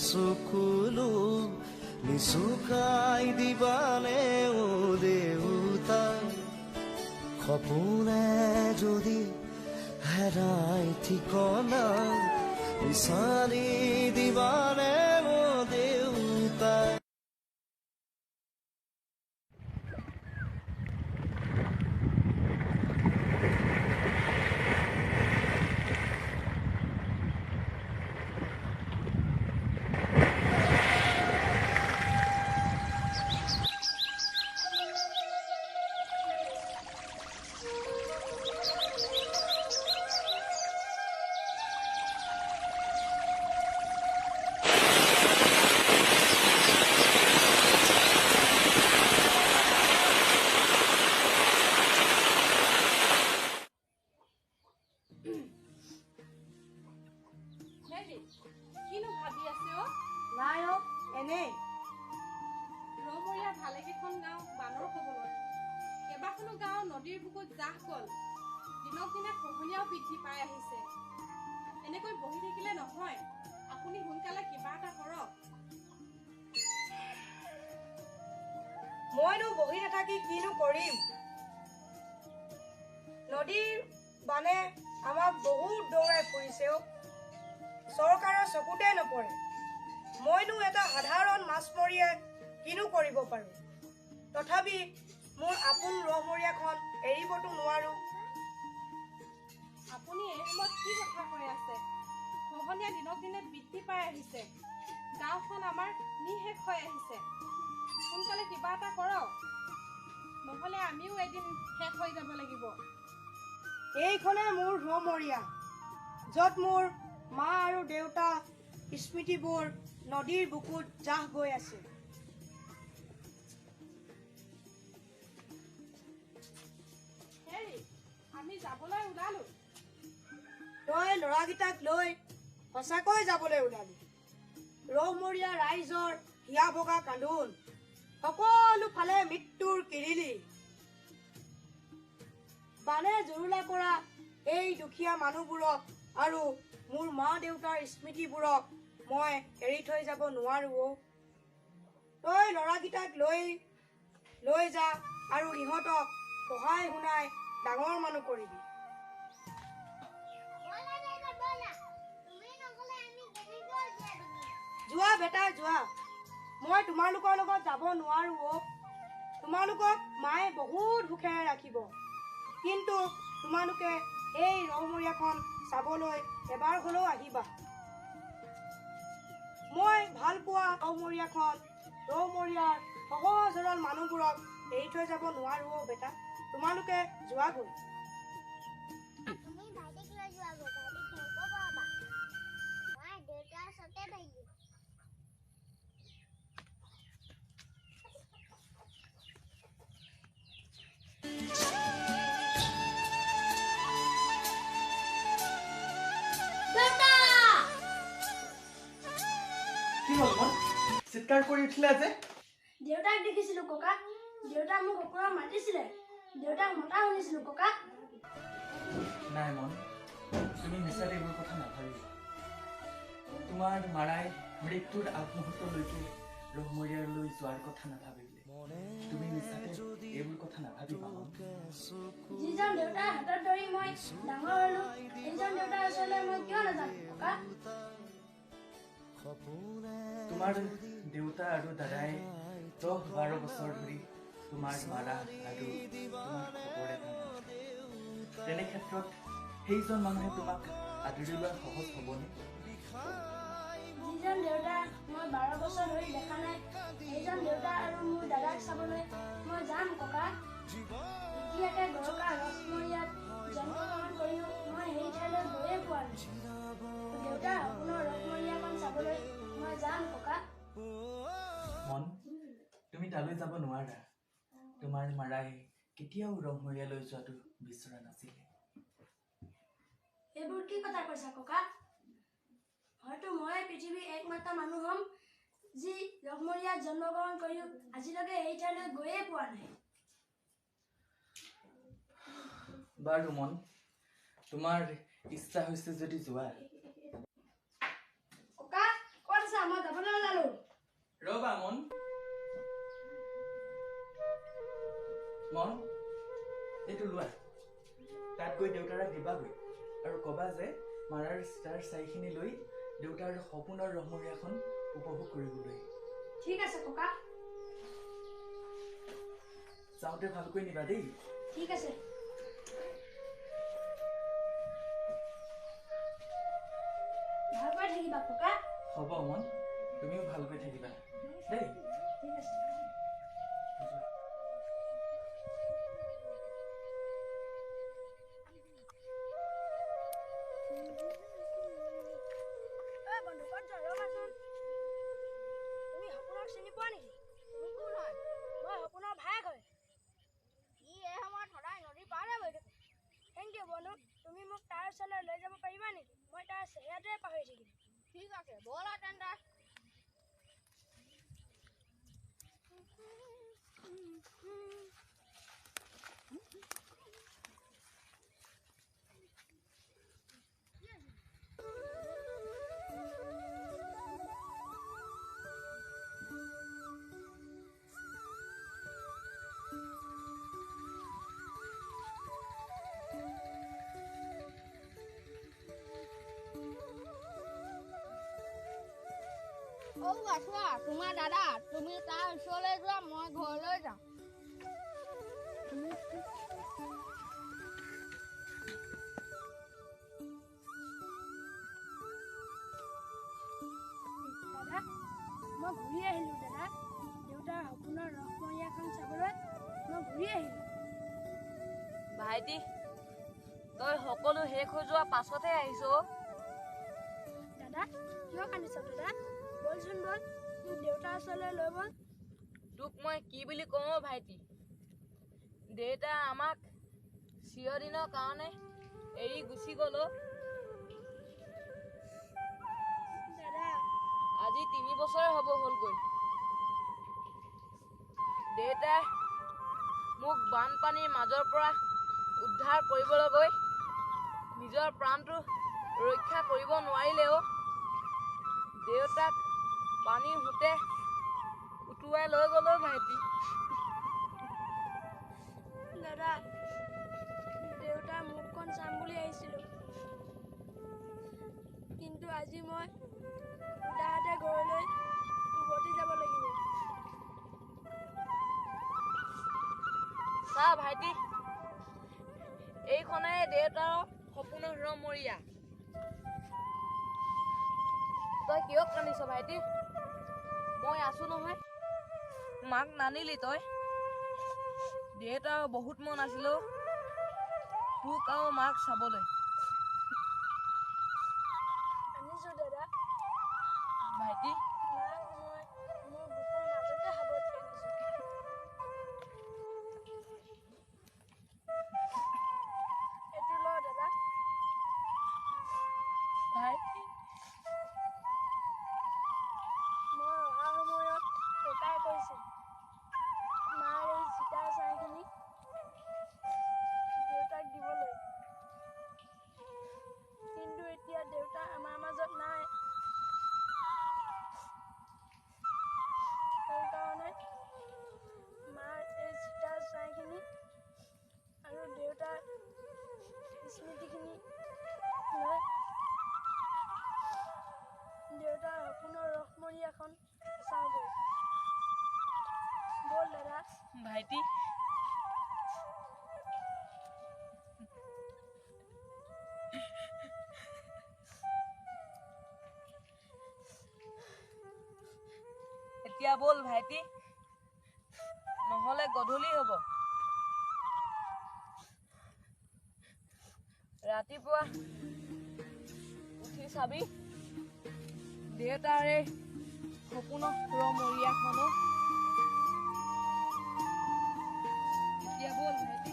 চকুলো নিচুকাই দিবানে ও দেউতা সপোনে যদি হেৰাই ঠিকনা বিচাৰি দিবানে ও দেউতা কিনো ভাবি আছে অ নাই অ এনেই ৰমৰীয়া ভালেকেইখন গাঁও বানৰ খবৰত কেইবাখনো গাঁও নদীৰ বুকুত জাহ গল দিনক দিনে খহনীয়াও বৃদ্ধি পাই আহিছে এনেকৈ বহি থাকিলে নহয় আপুনি সোনকালে কিবা এটা কৰক মইনো বহি নাথাকি কিনো কৰিম নদীৰ বানে আমাক বহুত দৌৰাই ফুৰিছে অ চৰকাৰৰ চকুতে নপৰে মইনো এটা সাধাৰণ মাছমৰীয়াই কিনো কৰিব পাৰো তথাপি মোৰ আপোন ৰহমৰীয়াখন এৰিবতো নোৱাৰো আপুনি এই সময়ত কি কথা কৈ আছে খহনীয়া দিনক দিনে বৃদ্ধি পাই আহিছে গাঁওখন আমাৰ নিঃশেষ হৈ আহিছে সোনকালে কিবা এটা কৰক নহলে আমিও এদিন শেষ হৈ যাব লাগিব এইখনে মোৰ ৰহমৰীয়া য'ত মোৰ মা আৰু দেউতা স্মৃতিবোৰ নদীৰ বুকুত জাহ গৈ আছে হেৰি আমি যাবলৈ ওলালো তই ল'ৰাকেইটাক লৈ সঁচাকৈ যাবলৈ ওলালি ৰহমৰীয়া ৰাইজৰ হিয়া ভগা কান্দোন সকলো ফালে মৃত্যুৰ কিৰিলি বানে জুৰুলা কৰা এই দুখীয়া মানুহবোৰক আৰু মোৰ মা দেউতাৰ স্মৃতিবোৰক মই এৰি থৈ যাব নোৱাৰো অ তই ল'ৰাকেইটাক লৈ যা আৰু ইহঁতক পঢ়াই শুনাই ডাঙৰ মানুহ কৰিবি যোৱা বেটা যোৱা মই তোমালোকৰ লগত যাব নোৱাৰো অ তোমালোকক মায়ে বহুত সুখেৰে ৰাখিব কিন্তু তোমালোকে এই ৰহমৰীয়াখন চাবলৈ এবাৰ হলেও আহিবা মই ভাল পোৱা ৰহমৰীয়াৰ সহজ সৰল মানুহবোৰক এৰি থৈ যাব নোৱাৰো অ বেটা তোমালোকে যোৱাগৈ চিৎকাৰ কৰি উঠিলা যে দেউতাক দেখিছিলো ককা দেউতাক মোক অকৰা মাতিছিলে দেউতাক মতা শুনিছিলো ককা নাই মন তুমি মিছাতে এইবোৰ কথা নাভাবিবা তোমাৰ মাৰাই মৃত্যুৰ আগমুহূৰ্তলৈকে ৰহমৰীয়ালৈ যোৱাৰ কথা নাভাবিলে তুমি মিছাতে এইবোৰ কথা নাভাবিবা মন যিজন দেউতাৰ হাতত ধৰি মই ডাঙৰ হলো সেইজন দেউতাৰ ওচৰলৈ মই কিয় নাযাম ককা তোমাৰ দেউতা আৰু দাদাই 10-12 বছৰ ধৰি তোমাৰ মাৰা আৰু তোমাৰ খবৰে তেনে ক্ষেত্ৰত সেইজন মানুহে তোমাক আদৰিবলৈ সহজ হ'বনে যিজন দেউতা মই 12 বছৰ ধৰি দেখা নাই সেইজন দেউতা আৰু মোৰ দাদাক চাবলৈ মই যাম ককা এতিয়াকে গৰকা ৰসমৰীয়াত জন্মগ্ৰহণ কৰিও মই সেই ঠাইলৈ গৈয়ে পোৱা নাই দেউতা আপোনাৰ ৰসমৰীয়াখন চাবলৈ মই যাম ককা মন তুমি তালৈ যাব নোৱাৰা তোমাৰ মাৰাই কেতিয়াও ৰহমৰীয়ালৈ যোৱাটো বিচৰা নাছিলে এইবোৰ কি কথা কৈছা ককা হয়তো মই পৃথিৱীৰ একমাত্ৰ মানুহ হ'ম যি ৰহমৰীয়াত জন্মগ্ৰহণ কৰিও আজিলৈকে এই ঠাইলৈ গৈয়ে পোৱা নাই বাৰু মন তোমাৰ ইচ্ছা হৈছে যদি যোৱা ককা ক'ত আছে আছা মই যাবলৈ ওলালো ৰবা মন মন এইটো লোৱা তাত গৈ দেউতাৰাক দিবাগৈ আৰু কবা যে মাৰাৰ ষ্টাৰ চাইখিনি লৈ দেউতাৰ সপোনৰ ৰহমৰীয়াখন উপভোগ কৰিবলৈ ঠিক আছে ককা যাওঁতে ভালকৈ নিবা দেই ঠিক আছে ভালকৈ থাকিবা ককা হ'ব মন তুমিও ভালকৈ থাকিবা দেই ঠিক আছে বন্ধু ক'ত যোৱা ৰ'বাচোন তুমি সপোনক চিনি পোৱা নেকি তুমি কোন হয় মই সপোনৰ ভায়েক হয় ই এই সময়ত সদায় নদীৰ পাৰলৈ বহি থাকে থেংক ইউ বন্ধু তুমি মোক তাৰ ওচৰলৈ লৈ যাব পাৰিবা নেকি মই তাৰ চেহেৰাটোৱে পাহৰি থাকিম ঠিক আছে ব'লা তেন্তে চোৱা তোমাৰ দাদা তুমি তাৰ ওচৰলৈ যোৱা মই ঘৰলৈ যাওঁ দাদা মই ঘূৰি আহিলোঁ দাদা দেউতাৰ সপোনৰ ৰসমৰীয়াখন চাবলৈ মই ঘূৰি আহিলোঁ ভাইটি তই সকলো শেষ হৈ যোৱা পাছতহে আহিছ দাদা কিয় কান্দিছ দাদা বলচোন বল মোক দেউতাৰ ওচৰলৈ লৈ বল তোক মই কি বুলি কওঁ ভাইটি দেউতা আমাক চিৰদিনৰ কাৰণে এৰি গুচি গ'ল দাদা আজি 3 বছৰে হ'ব হ'লগৈ দেউতাই মোক বানপানীৰ মাজৰ পৰা উদ্ধাৰ কৰিবলৈ গৈ নিজৰ প্ৰাণটো ৰক্ষা কৰিব নোৱাৰিলেও দেউতাক পানীৰ সোঁতে উটুৱাই লৈ গ'ল ভাইটি দাদা দেউতাৰ মুখখন চাম বুলি আহিছিলোঁ কিন্তু আজি মই দাদাতে ঘৰলৈ উভতি যাব লাগিব চা ভাইটি এইখনে দেউতাৰ সপোনৰ ৰমৰীয়া তই কিয় কান্দিছ ভাইটি মই আছো নহয় মাক নানিলি তই দেউতাৰ বহুত মন আছিল তোক আৰু মাক চাবলৈ আনিছোঁ দাদা ভাইটি মাক মই মোৰ বুকুৰ মাজতে সাৱটি আনিছোঁ এইটো ল দাদা ভাইটি মই অহা সময়ত ককাই কৈছিল মাৰ এই চিতাৰ চাইখিনি দেউতাক দিবলৈ কিন্তু এতিয়া দেউতা আমাৰ মাজত নাই সেইকাৰণে মাৰ এই চিতাৰ চাইখিনি আৰু দেউতাৰ স্মৃতিখিনি লৈ দেউতাৰ সপোনৰ ৰসমৰীয়াখন চাওঁগৈ ব'ল দাদা ভাইটি এতিয়া বল ভাইটি নহলে গধূলি হ'ব ৰাতিপুৱা উঠি চাবি দেউতাৰে সপোনৰ ৰমৰীয়াখনো এতিয়া বল ভাইটি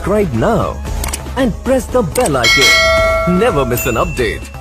subscribe now and press the bell icon. Never miss an update.